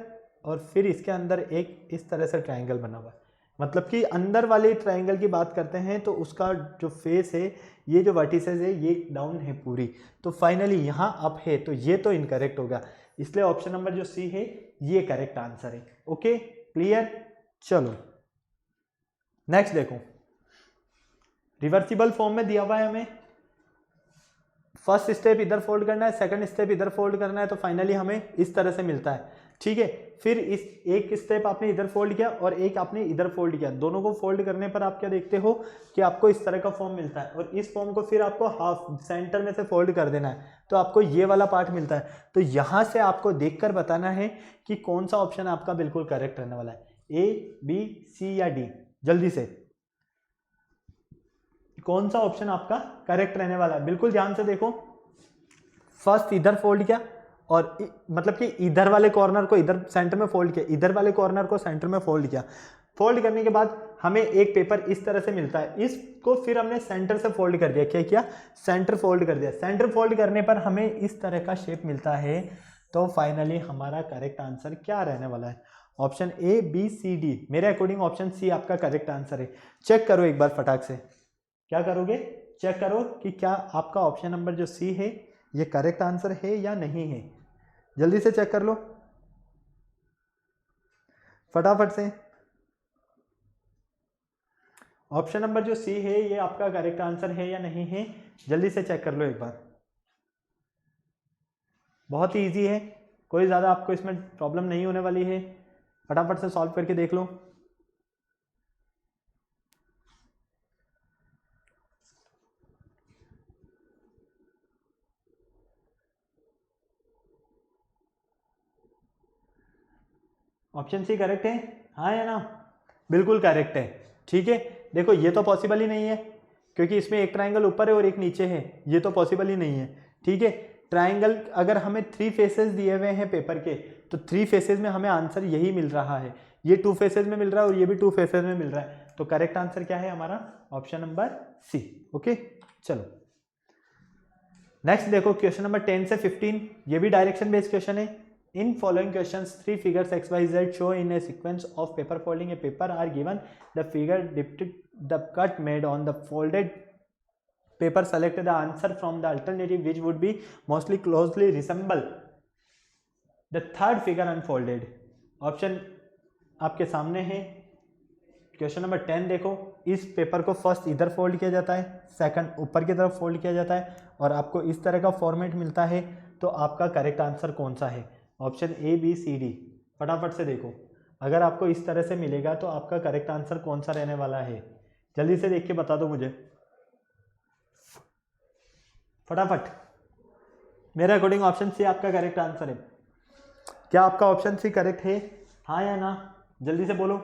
और फिर इसके अंदर एक इस तरह से ट्राइंगल बना हुआ है। मतलब कि अंदर वाले ट्राइंगल की बात करते हैं तो उसका जो फेस है, ये जो वर्टिसेस है ये डाउन है पूरी, तो फाइनली यहाँ अप है, तो ये तो इनकरेक्ट होगा। इसलिए ऑप्शन नंबर जो सी है ये करेक्ट आंसर है। Okay clear. चलो नेक्स्ट देखो, रिवर्सिबल फॉर्म में दिया हुआ है हमें, फर्स्ट स्टेप इधर फोल्ड करना है, सेकंड स्टेप इधर फोल्ड करना है, तो फाइनली हमें इस तरह से मिलता है, ठीक है। फिर इस एक स्टेप आपने इधर फोल्ड किया और एक आपने इधर फोल्ड किया, दोनों को फोल्ड करने पर आप क्या देखते हो कि आपको इस तरह का फॉर्म मिलता है, और इस फॉर्म को फिर आपको हाफ सेंटर में से फोल्ड कर देना है, तो आपको ये वाला पार्ट मिलता है। तो यहाँ से आपको देखकर बताना है कि कौन सा ऑप्शन आपका बिल्कुल करेक्ट रहने वाला है, ए बी सी या डी। जल्दी से कौन सा ऑप्शन आपका करेक्ट रहने वाला है, बिल्कुल ध्यान से देखो। फर्स्ट इधर फोल्ड किया और मतलब कि इधर वाले कॉर्नर को इधर सेंटर में फोल्ड किया, इधर वाले कॉर्नर को सेंटर में फोल्ड किया। फोल्ड करने के बाद हमें एक पेपर इस तरह से मिलता है, इसको फिर हमने सेंटर से फोल्ड कर दिया। क्या किया, सेंटर फोल्ड कर दिया। सेंटर फोल्ड करने पर हमें इस तरह का शेप मिलता है। तो फाइनली हमारा करेक्ट आंसर क्या रहने वाला है, option A B C D. मेरे अकॉर्डिंग ऑप्शन सी आपका करेक्ट आंसर है। चेक करो एक बार फटाक से, क्या करोगे, चेक करो कि क्या आपका ऑप्शन नंबर जो सी है ये करेक्ट आंसर है या नहीं है। जल्दी से चेक कर लो फटाफट से। ऑप्शन नंबर जो सी है ये आपका करेक्ट आंसर है या नहीं है, जल्दी से चेक कर लो एक बार। बहुत ही इजी है, कोई ज़्यादा आपको इसमें प्रॉब्लम नहीं होने वाली है, फटाफट से सॉल्व करके देख लो। ऑप्शन सी करेक्ट है, हाँ या ना, बिल्कुल करेक्ट है, ठीक है। देखो ये तो पॉसिबल ही नहीं है, क्योंकि इसमें एक ट्राइंगल ऊपर है और एक नीचे है, ये तो पॉसिबल ही नहीं है, ठीक है। ट्राइंगल अगर हमें 3 फेसेस दिए हुए हैं पेपर के, तो 3 फेसेस में हमें आंसर यही मिल रहा है, ये 2 फेसेस में मिल रहा है और ये भी 2 फेसेस में मिल रहा है, तो करेक्ट आंसर क्या है हमारा, ऑप्शन नंबर सी। ओके चलो नेक्स्ट देखो, क्वेश्चन नंबर 10 से 15, ये भी डायरेक्शन बेस्ड क्वेश्चन है। In following questions, 3 figures x, y, z show in a sequence of paper folding a paper are given. The figure depicts the cut made on the folded paper. Select the answer from the alternative which would be mostly closely resemble the third figure unfolded. Option आपके सामने है। Question number 10 देखो, इस paper को first इधर fold किया जाता है, सेकंड ऊपर की तरफ फोल्ड किया जाता है, और आपको इस तरह का फॉर्मेट मिलता है। तो आपका करेक्ट आंसर कौन सा है, option A B C D. फटाफट से देखो, अगर आपको इस तरह से मिलेगा तो आपका करेक्ट आंसर कौन सा रहने वाला है, जल्दी से देख के बता दो मुझे फटाफट। मेरे अकॉर्डिंग ऑप्शन सी आपका करेक्ट आंसर है। क्या आपका ऑप्शन सी करेक्ट है, हाँ या ना, जल्दी से बोलो,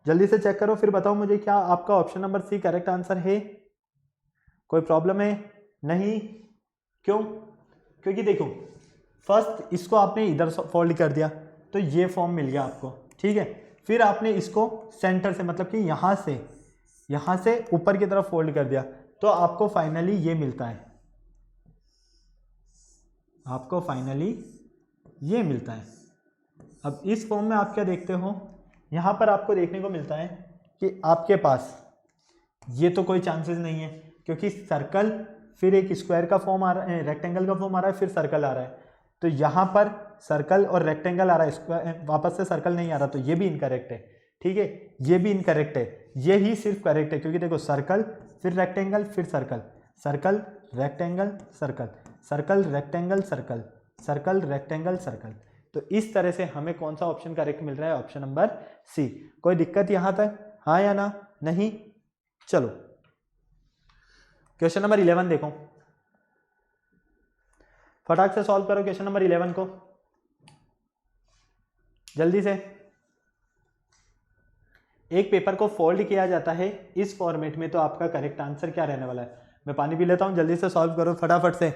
जल्दी से चेक करो फिर बताओ मुझे, क्या आपका option number C correct answer है। कोई प्रॉब्लम है, नहीं, क्यों, क्योंकि देखो फर्स्ट इसको आपने इधर फोल्ड कर दिया तो ये फॉर्म मिल गया आपको, ठीक है। फिर आपने इसको सेंटर से मतलब कि यहाँ से ऊपर की तरफ फोल्ड कर दिया, तो आपको फाइनली ये मिलता है, आपको फाइनली ये मिलता है। अब इस फॉर्म में आप क्या देखते हो, यहाँ पर आपको देखने को मिलता है कि आपके पास ये तो कोई चांसेस नहीं है, क्योंकि सर्कल फिर एक स्क्वायर का फॉर्म आ रहा है, रेक्टेंगल का फॉर्म आ रहा है, फिर सर्कल आ रहा है, तो यहाँ पर सर्कल और रेक्टेंगल आ रहा है, स्क्वायर वापस से सर्कल नहीं आ रहा, तो ये भी इनकरेक्ट है, ठीक है, ये भी इनकरेक्ट है, ये ही सिर्फ करेक्ट है, क्योंकि देखो सर्कल फिर रेक्टेंगल, फिर circle, circle rectangle circle, circle rectangle circle, circle rectangle circle. तो इस तरह से हमें कौन सा ऑप्शन करेक्ट मिल रहा है? Option number C. कोई दिक्कत यहां तक? हाँ या ना? नहीं? चलो क्वेश्चन नंबर 11 देखो, फटाक से सॉल्व करो क्वेश्चन नंबर 11 को जल्दी से। एक पेपर को फोल्ड किया जाता है इस फॉर्मेट में, तो आपका करेक्ट आंसर क्या रहने वाला है? मैं पानी पी लेता हूं, जल्दी से सॉल्व करो फटाफट से।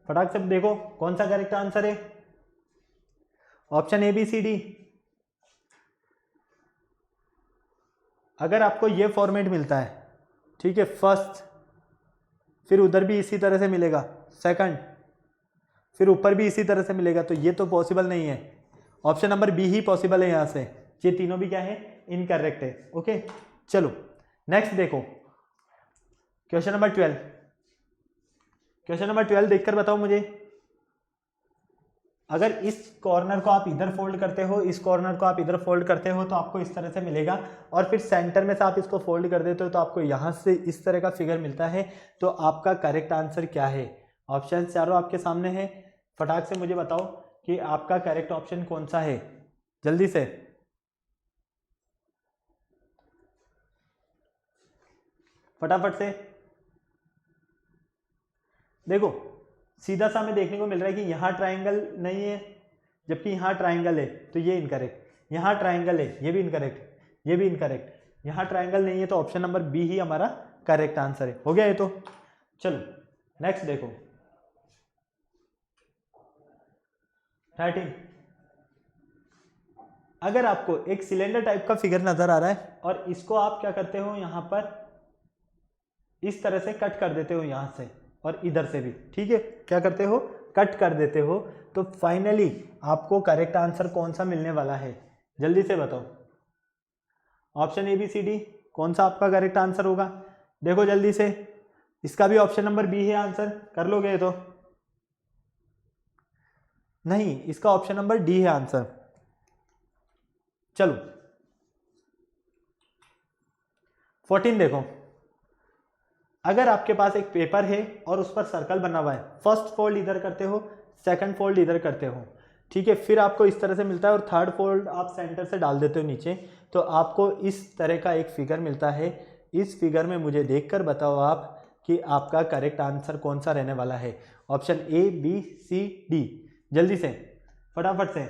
फटाक से देखो कौन सा करेक्ट आंसर है? Option A B C D. अगर आपको ये फॉर्मेट मिलता है, ठीक है, फर्स्ट, फिर उधर भी इसी तरह से मिलेगा सेकंड, फिर ऊपर भी इसी तरह से मिलेगा, तो ये तो पॉसिबल नहीं है। ऑप्शन नंबर बी ही पॉसिबल है यहां से। ये तीनों भी क्या है? इनकरेक्ट है। ओके चलो नेक्स्ट देखो क्वेश्चन नंबर 12। क्वेश्चन नंबर 12 देखकर बताओ मुझे, अगर इस कॉर्नर को आप इधर फोल्ड करते हो, इस कॉर्नर को आप इधर फोल्ड करते हो, तो आपको इस तरह से मिलेगा, और फिर सेंटर में से आप इसको फोल्ड कर देते हो तो आपको यहां से इस तरह का फिगर मिलता है। तो आपका करेक्ट आंसर क्या है? ऑप्शन चारों आपके सामने है, फटाक से मुझे बताओ कि आपका करेक्ट ऑप्शन कौन सा है, जल्दी से। फटाफट से देखो, सीधा सा हमें देखने को मिल रहा है कि यहाँ ट्राइंगल नहीं है, जबकि यहाँ ट्राइंगल है, तो ये इनकरेक्ट। यहाँ ट्राइंगल है, ये भी इनकरेक्ट, ये भी इनकरेक्ट। यहाँ ट्राइंगल नहीं है, तो ऑप्शन नंबर बी ही हमारा करेक्ट आंसर है। हो गया ये तो। चलो नेक्स्ट देखो 13। अगर आपको एक सिलेंडर टाइप का फिगर नजर आ रहा है और इसको आप क्या करते हो, यहाँ पर इस तरह से कट कर देते हो, यहाँ से और इधर से भी, ठीक है, क्या करते हो? कट कर देते हो, तो फाइनली आपको करेक्ट आंसर कौन सा मिलने वाला है? जल्दी से बताओ। Option A B C D, कौन सा आपका करेक्ट आंसर होगा? देखो जल्दी से, इसका भी ऑप्शन नंबर बी है आंसर, कर लोगे तो? नहीं, इसका ऑप्शन नंबर डी है आंसर। चलो 14 देखो, अगर आपके पास एक पेपर है और उस पर सर्कल बना हुआ है, फर्स्ट फोल्ड इधर करते हो, सेकंड फोल्ड इधर करते हो, ठीक है, फिर आपको इस तरह से मिलता है और थर्ड फोल्ड आप सेंटर से डाल देते हो नीचे, तो आपको इस तरह का एक फिगर मिलता है। इस फिगर में मुझे देखकर बताओ आप कि आपका करेक्ट आंसर कौन सा रहने वाला है? Option A B C D, जल्दी से फटाफट से।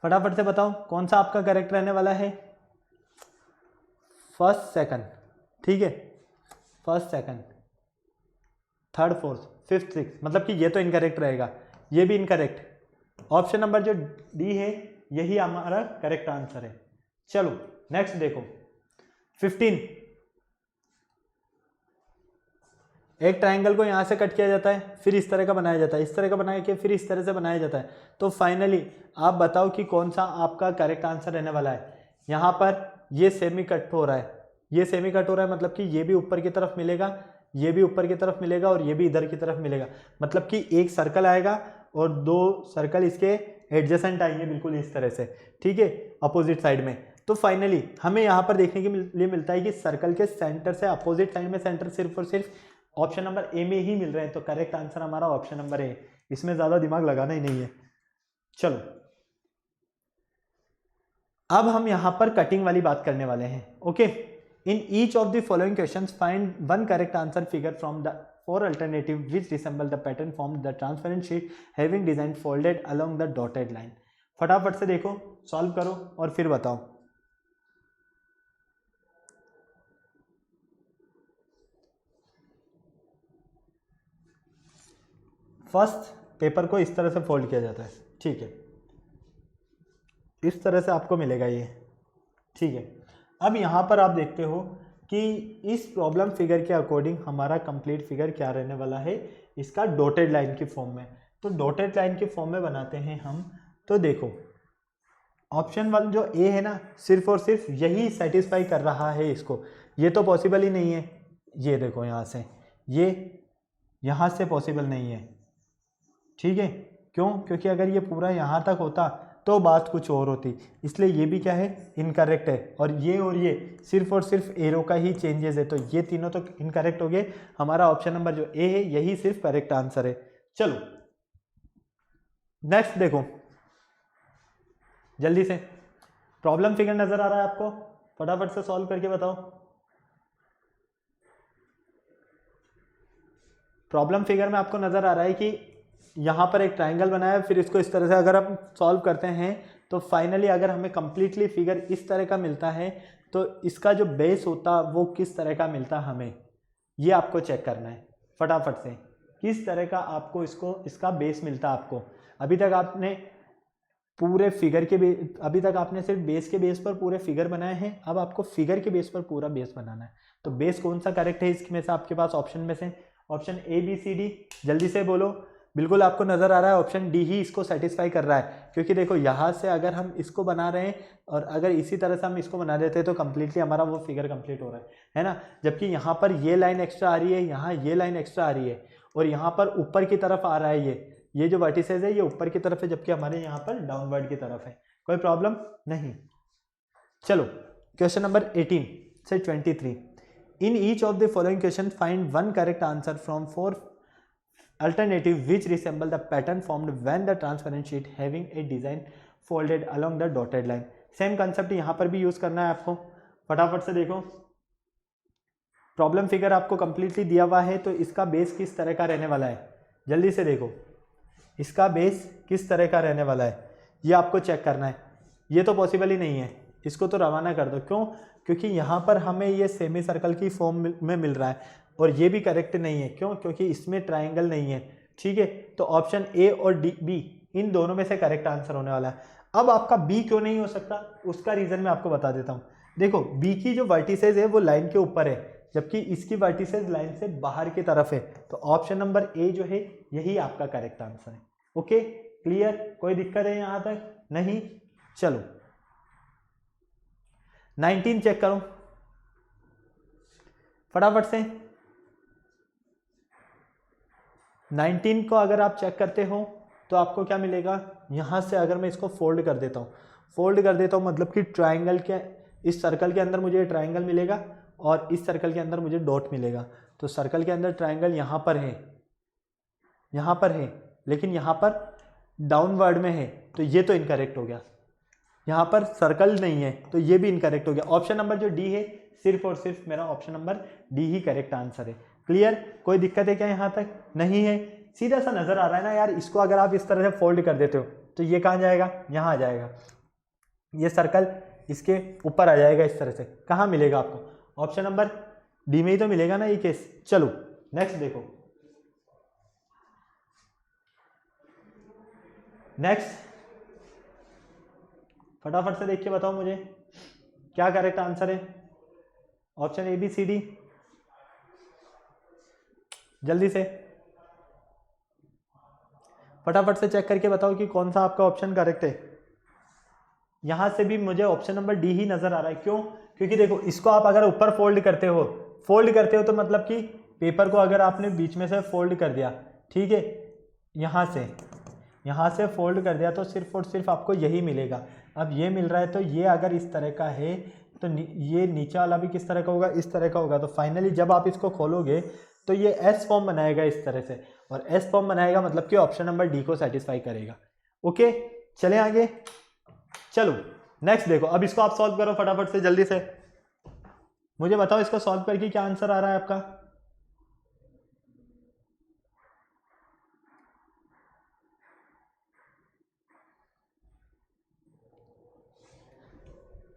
फटाफट से बताओ कौन सा आपका करेक्ट रहने वाला है? फर्स्ट सेकंड, ठीक है, first second third fourth fifth six, मतलब कि ये तो इनकरेक्ट रहेगा, ये भी इनकरेक्ट। ऑप्शन नंबर जो डी है यही हमारा करेक्ट आंसर है। चलो नेक्स्ट देखो 15। एक ट्राइंगल को यहाँ से कट किया जाता है, फिर इस तरह का बनाया जाता है, इस तरह का बनाया के फिर इस तरह से बनाया जाता है, तो फाइनली आप बताओ कि कौन सा आपका करेक्ट आंसर रहने वाला है? यहाँ पर ये सेमी कट हो रहा है, ये सेमी कट हो रहा है, मतलब कि ये भी ऊपर की तरफ मिलेगा, ये भी ऊपर की तरफ मिलेगा और ये भी इधर की तरफ मिलेगा, मतलब कि एक सर्कल आएगा और दो सर्कल इसके एडजेसेंट आएंगे बिल्कुल इस तरह से, ठीक है, अपोजिट साइड में। तो फाइनली हमें यहाँ पर देखने के लिए मिलता है कि सर्कल के सेंटर से अपोजिट साइड में सेंटर सिर्फ और सिर्फ ऑप्शन नंबर ए में ही मिल रहे हैं, तो करेक्ट आंसर हमारा ऑप्शन नंबर ए, इसमें ज्यादा दिमाग लगाना ही नहीं है। चलो अब हम यहां पर कटिंग वाली बात करने वाले हैं। Okay, in each of the following questions find one correct answer figure from the four alternative which resemble the pattern formed the transparent sheet having design folded along the dotted line। फटाफट से देखो, solve करो और फिर बताओ। First paper को इस तरह से फोल्ड किया जाता है, ठीक है, इस तरह से आपको मिलेगा ये, ठीक है। अब यहाँ पर आप देखते हो कि इस प्रॉब्लम फिगर के अकॉर्डिंग हमारा कंप्लीट फिगर क्या रहने वाला है, इसका डॉटेड लाइन की फॉर्म में। तो डॉटेड लाइन के फॉर्म में बनाते हैं हम। तो देखो ऑप्शन 1 जो ए है ना, सिर्फ और सिर्फ यही सेटिस्फाई कर रहा है इसको, ये तो पॉसिबल ही नहीं है। ये देखो यहाँ से, ये यहाँ से पॉसिबल नहीं है, ठीक है। क्यों? क्योंकि अगर ये पूरा यहाँ तक होता तो बात कुछ और होती, इसलिए ये भी क्या है, इनकरेक्ट है। और ये सिर्फ और सिर्फ एरो का ही चेंजेस है, तो ये तीनों तो इनकरेक्ट हो गए। हमारा ऑप्शन नंबर जो ए है यही सिर्फ करेक्ट आंसर है। चलो नेक्स्ट देखो, जल्दी से प्रॉब्लम फिगर नजर आ रहा है आपको, फटाफट से सॉल्व करके बताओ। प्रॉब्लम फिगर में आपको नजर आ रहा है कि यहाँ पर एक ट्राइंगल बनाया है, फिर इसको इस तरह से अगर हम सॉल्व करते हैं तो फाइनली अगर हमें कंप्लीटली फिगर इस तरह का मिलता है तो इसका जो बेस होता वो किस तरह का मिलता हमें, ये आपको चेक करना है फटाफट से, किस तरह का आपको इसका बेस मिलता आपको। अभी तक आपने पूरे फिगर के अभी तक आपने सिर्फ बेस के बेस पर पूरे फिगर बनाए हैं, अब आपको फिगर के बेस पर पूरा बेस बनाना है। तो बेस कौन सा करेक्ट है इसमें से आपके पास ऑप्शन में से, option A B C D, जल्दी से बोलो। बिल्कुल आपको नजर आ रहा है ऑप्शन डी ही इसको सेटिस्फाई कर रहा है, क्योंकि देखो यहाँ से अगर हम इसको बना रहे हैं और अगर इसी तरह से हम इसको बना देते हैं तो कंप्लीटली हमारा वो फिगर कंप्लीट हो रहा है ना। जबकि यहाँ पर ये लाइन एक्स्ट्रा आ रही है, यहाँ ये लाइन एक्स्ट्रा आ रही है, और यहाँ पर ऊपर की तरफ आ रहा है, ये जो वर्टिसेस है ये ऊपर की तरफ है, जबकि हमारे यहाँ पर डाउनवर्ड की तरफ है। कोई प्रॉब्लम नहीं। चलो क्वेश्चन नंबर 18 से 23, in each of the following question find one correct answer from 4 alternative which resemble the pattern formed when the transparent sheet having a design folded along the dotted line। Same concept यहाँ पर भी use करना है आपको, फटाफट से देखो। Problem figure आपको कंप्लीटली दिया हुआ है, तो इसका बेस किस तरह का रहने वाला है, जल्दी से देखो, इसका बेस किस तरह का रहने वाला है ये आपको चेक करना है। ये तो पॉसिबल ही नहीं है, इसको तो रवाना कर दो। क्यों? क्योंकि यहाँ पर हमें ये सेमी सर्कल की फॉर्म में मिल रहा है, और ये भी करेक्ट नहीं है। क्यों? क्योंकि इसमें ट्राइंगल नहीं है, ठीक है। तो ऑप्शन ए और डी बी इन दोनों में से करेक्ट आंसर होने वाला है। अब आपका बी क्यों नहीं हो सकता, उसका रीजन मैं आपको बता देता हूँ। देखो बी की जो वर्टिसेस है वो लाइन के ऊपर है, जबकि इसकी वर्टिसेस लाइन से बाहर की तरफ है। तो ऑप्शन नंबर ए जो है यही आपका करेक्ट आंसर है। Okay clear? कोई दिक्कत है यहां तक? नहीं। चलो 19 चेक करो फटाफट से। 19 को अगर आप चेक करते हो तो आपको क्या मिलेगा, यहां से अगर मैं इसको फोल्ड कर देता हूं, मतलब कि ट्राइंगल के इस सर्कल के अंदर मुझे ट्राइंगल मिलेगा और इस सर्कल के अंदर मुझे डॉट मिलेगा। तो सर्कल के अंदर ट्राइंगल यहां पर है, लेकिन यहां पर डाउनवर्ड में है, तो ये तो इनकरेक्ट हो गया। यहां पर सर्कल नहीं है, तो ये भी इनकरेक्ट हो गया। ऑप्शन नंबर जो डी है सिर्फ और सिर्फ मेरा ऑप्शन नंबर डी ही करेक्ट आंसर है। क्लियर? कोई दिक्कत है क्या यहां तक? नहीं है। सीधा सा नजर आ रहा है ना यार। इसको अगर आप इस तरह से फोल्ड कर देते हो तो ये कहां जाएगा, यहां आ जाएगा। ये सर्कल इसके ऊपर आ जाएगा इस तरह से। कहां मिलेगा आपको? ऑप्शन नंबर डी में ही तो मिलेगा ना ये केस। चलो नेक्स्ट देखो, नेक्स्ट फटाफट से देख के बताओ मुझे क्या करेक्ट आंसर है। Option A B C D, जल्दी से फटाफट से चेक करके बताओ कि कौन सा आपका ऑप्शन करेक्ट है। यहां से भी मुझे ऑप्शन नंबर डी ही नजर आ रहा है। क्यों? क्योंकि देखो इसको आप अगर ऊपर फोल्ड करते हो तो मतलब कि पेपर को अगर आपने बीच में से फोल्ड कर दिया, ठीक है, यहां से फोल्ड कर दिया तो सिर्फ और सिर्फ आपको यही मिलेगा। अब ये मिल रहा है, तो ये अगर इस तरह का है तो ये नीचे वाला भी किस तरह का होगा, इस तरह का होगा। तो फाइनली जब आप इसको खोलोगे तो ये एस फॉर्म बनाएगा इस तरह से, और एस फॉर्म बनाएगा मतलब कि ऑप्शन नंबर डी को सेटिस्फाई करेगा। ओके चले आगे। चलो नेक्स्ट देखो, अब इसको आप सॉल्व करो फटाफट से, जल्दी से मुझे बताओ इसको सॉल्व करके क्या आंसर आ रहा है आपका।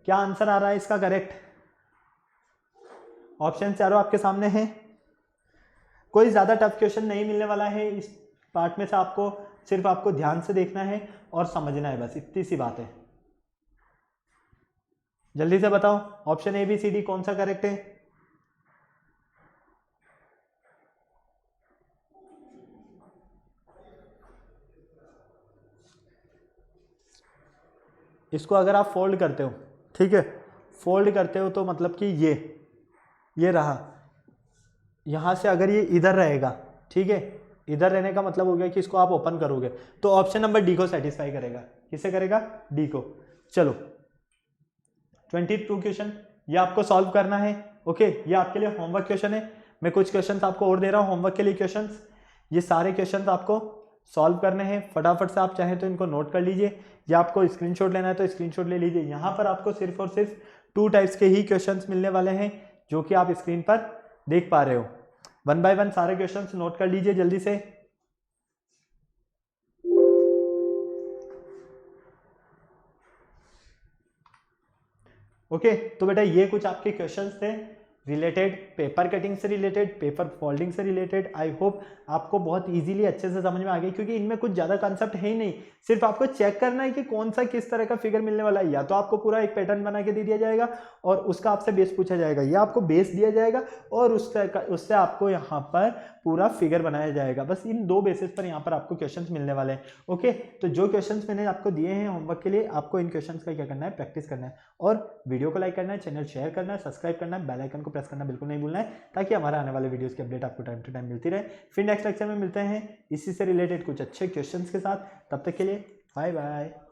क्या आंसर आ रहा है इसका करेक्ट? ऑप्शन चारों आपके सामने हैं। कोई ज्यादा टफ क्वेश्चन नहीं मिलने वाला है इस पार्ट में से आपको सिर्फ आपको ध्यान से देखना है और समझना है, बस इतनी सी बात है। जल्दी से बताओ option A B C D कौन सा करेक्ट है। इसको अगर आप फोल्ड करते हो, ठीक है, फोल्ड करते हो तो मतलब कि ये रहा, यहां से अगर ये इधर रहेगा, ठीक है, इधर रहने का मतलब हो गया कि इसको आप ओपन करोगे तो ऑप्शन नंबर डी को सेटिस्फाई करेगा। किसे करेगा? डी को। चलो 22 क्वेश्चन ये आपको सॉल्व करना है। ओके, ये आपके लिए होमवर्क क्वेश्चन है। मैं कुछ क्वेश्चंस आपको और दे रहा हूँ होमवर्क के लिए क्वेश्चंस। ये सारे क्वेश्चंस आपको सॉल्व करने हैं। फटाफट से आप चाहें तो इनको नोट कर लीजिए, या आपको स्क्रीनशॉट लेना है तो स्क्रीनशॉट ले लीजिए। यहाँ पर आपको सिर्फ और सिर्फ 2 टाइप्स के ही क्वेश्चंस मिलने वाले हैं जो कि आप स्क्रीन पर देख पा रहे हो। 1 बाय 1 सारे क्वेश्चंस नोट कर लीजिए जल्दी से। ओके, तो बेटा ये कुछ आपके क्वेश्चंस थे रिलेटेड पेपर कटिंग से रिलेटेड, पेपर फोल्डिंग से रिलेटेड। आई होप आपको बहुत इजीली अच्छे से समझ में आ गई, क्योंकि इनमें कुछ ज़्यादा कंसेप्ट है ही नहीं। सिर्फ आपको चेक करना है कि कौन सा किस तरह का फिगर मिलने वाला है। या तो आपको पूरा एक पैटर्न बना के दे दिया जाएगा और उसका आपसे बेस पूछा जाएगा, या आपको बेस दिया जाएगा और उससे आपको यहाँ पर पूरा फिगर बनाया जाएगा। बस इन 2 बेसिस पर यहाँ पर आपको क्वेश्चंस मिलने वाले हैं। ओके, तो जो क्वेश्चंस मैंने आपको दिए हैं होमवर्क के लिए, आपको इन क्वेश्चंस का क्या करना है, प्रैक्टिस करना है और वीडियो को लाइक करना है, चैनल शेयर करना है, सब्सक्राइब करना है, बेल आइकन को प्रेस करना बिल्कुल नहीं भूलना है, ताकि हमारे आने वाले वीडियोस की अपडेट आपको टाइम टू टाइम मिलती रहे। फिर नेक्स्ट लेक्चर में मिलते हैं इसी से रिलेटेड कुछ अच्छे क्वेश्चंस के साथ। तब तक के लिए बाय बाय।